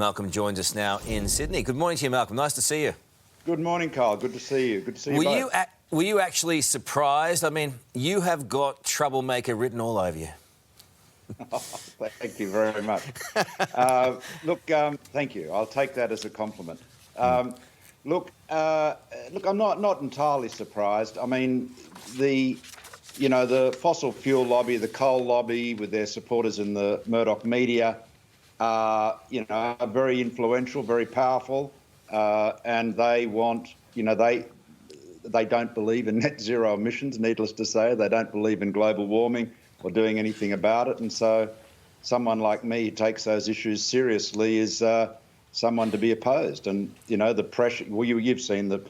Malcolm joins us now in Sydney. Good morning to you, Malcolm. Nice to see you. Good morning, Karl. Good to see you. Good to see you both. Were you actually surprised? I mean, you have got troublemaker written all over you. Oh, thank you very much. Thank you. I'll take that as a compliment. Look, I'm not entirely surprised. I mean, the fossil fuel lobby, the coal lobby, with their supporters in the Murdoch media, are very influential, very powerful, and they want, they don't believe in net zero emissions, needless to say. They don't believe in global warming or doing anything about it. And so someone like me who takes those issues seriously is someone to be opposed. And, the pressure, well, you've seen the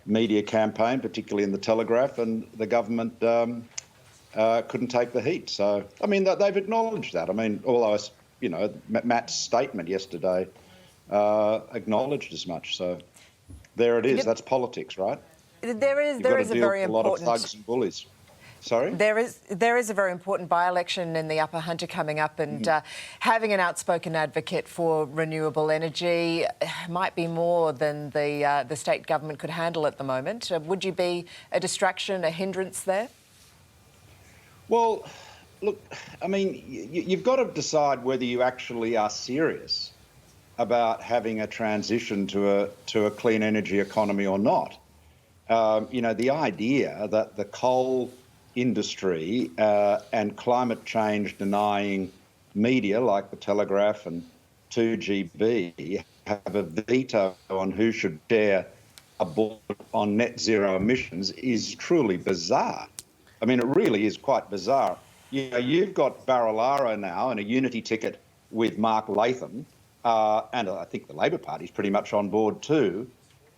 media campaign, particularly in the Telegraph, and the government couldn't take the heat. So, I mean, they've acknowledged that. I mean, although, Matt's statement yesterday acknowledged as much. So there it is. That's politics, right? There is a very important... a lot of thugs and bullies. Sorry? There is a very important by-election in the Upper Hunter coming up, and having an outspoken advocate for renewable energy might be more than the state government could handle at the moment. Would you be a distraction, a hindrance there? Well, look, I mean, you've got to decide whether you actually are serious about having a transition to a clean energy economy or not. The idea that the coal industry and climate change denying media like the Telegraph and 2GB have a veto on who should share a board on net zero emissions is truly bizarre. I mean, it really is quite bizarre. You've got Barilaro now in a unity ticket with Mark Latham, and I think the Labor Party's pretty much on board too,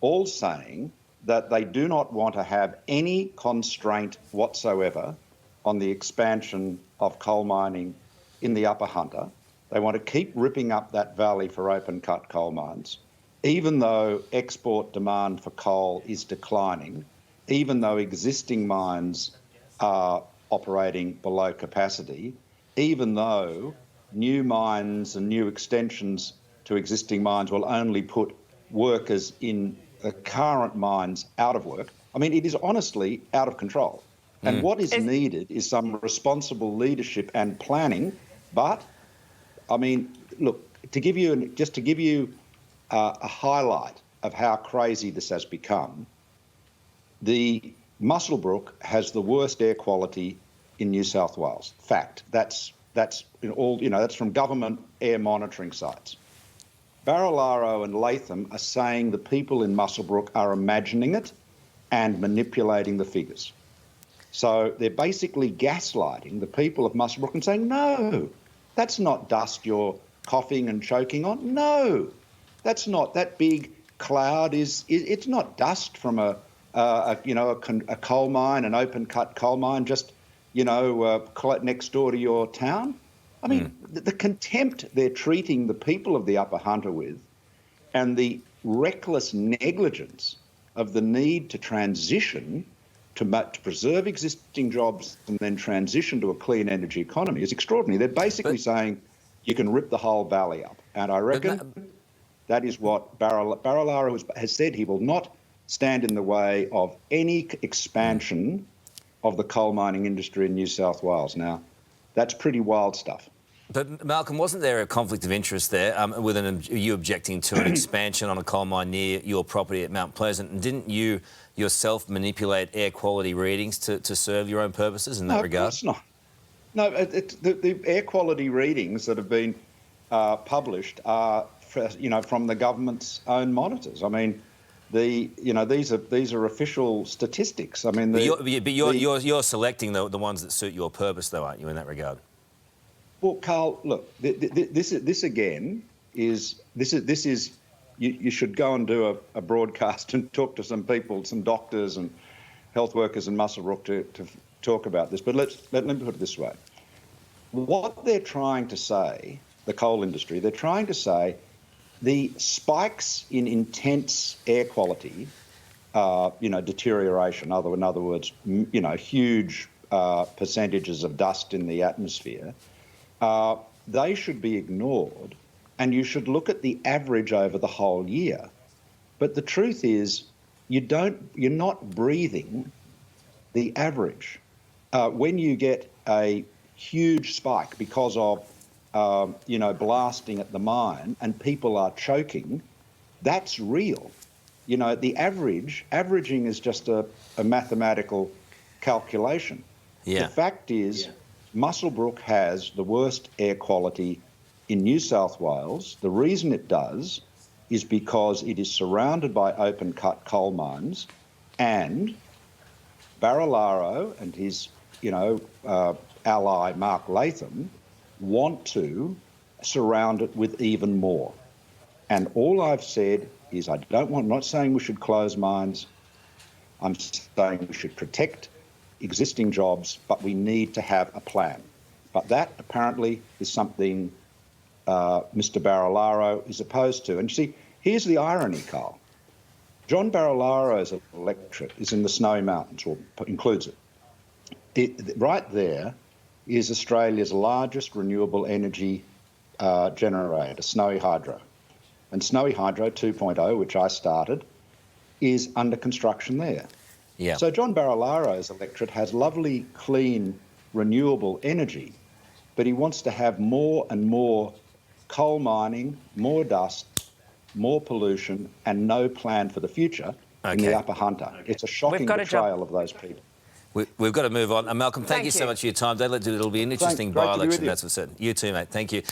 all saying that they do not want to have any constraint whatsoever on the expansion of coal mining in the Upper Hunter. They want to keep ripping up that valley for open-cut coal mines, even though export demand for coal is declining, even though existing mines are operating below capacity, even though new mines and new extensions to existing mines will only put workers in the current mines out of work. I mean, it is honestly out of control. And what is needed is some responsible leadership and planning. But, I mean, look, to give you a highlight of how crazy this has become, the Muswellbrook has the worst air quality in New South Wales. Fact. That's that's from government air monitoring sites. Barilaro and Latham are saying the people in Muswellbrook are imagining it and manipulating the figures. So they're basically gaslighting the people of Muswellbrook and saying, no, that's not dust you're coughing and choking on. No, that's not. That big cloud it's not dust from a coal mine, an open-cut coal mine just, next door to your town. I mean, the contempt they're treating the people of the Upper Hunter with, and the reckless negligence of the need to transition to preserve existing jobs and then transition to a clean energy economy is extraordinary. They're basically saying you can rip the whole valley up. And I reckon that is what Barilaro has said. He will not stand in the way of any expansion of the coal mining industry in New South Wales. Now, that's pretty wild stuff. But, Malcolm, wasn't there a conflict of interest there with you objecting to an expansion on a coal mine near your property at Mount Pleasant? And didn't you yourself manipulate air quality readings to serve your own purposes in that regard? Of course not. No, the air quality readings that have been published are, from the government's own monitors. I mean, these are official statistics. I mean, you're selecting the ones that suit your purpose, though, aren't you, in that regard? Well, Karl, look, this again is you should go and do a broadcast and talk to some people, some doctors and health workers in Muswellbrook to talk about this. But let me put it this way: what they're trying to say, the coal industry, they're trying to say the spikes in intense air quality, deterioration, in other words, huge percentages of dust in the atmosphere, they should be ignored and you should look at the average over the whole year. But the truth is, you're not breathing the average. When you get a huge spike because of, blasting at the mine and people are choking, that's real. The averaging is just a mathematical calculation. Yeah. The fact is, Muswellbrook has the worst air quality in New South Wales. The reason it does is because it is surrounded by open-cut coal mines, and Barilaro and his, ally Mark Latham want to surround it with even more. And all I've said is I'm not saying we should close mines. I'm saying we should protect existing jobs, but we need to have a plan. But that apparently is something Mr. Barilaro is opposed to. And you see, here's the irony, Karl. John Barilaro's electorate is in the Snowy Mountains, or includes it. Right there is Australia's largest renewable energy generator, Snowy Hydro. And Snowy Hydro 2.0, which I started, is under construction there. Yeah. So John Barilaro's electorate has lovely, clean, renewable energy, but he wants to have more and more coal mining, more dust, more pollution, and no plan for the future in the Upper Hunter. It's a shocking betrayal of those people. We've got to move on. Malcolm, thank you so much for your time. It'll be an interesting by-election, that's for certain. You too, mate. Thank you.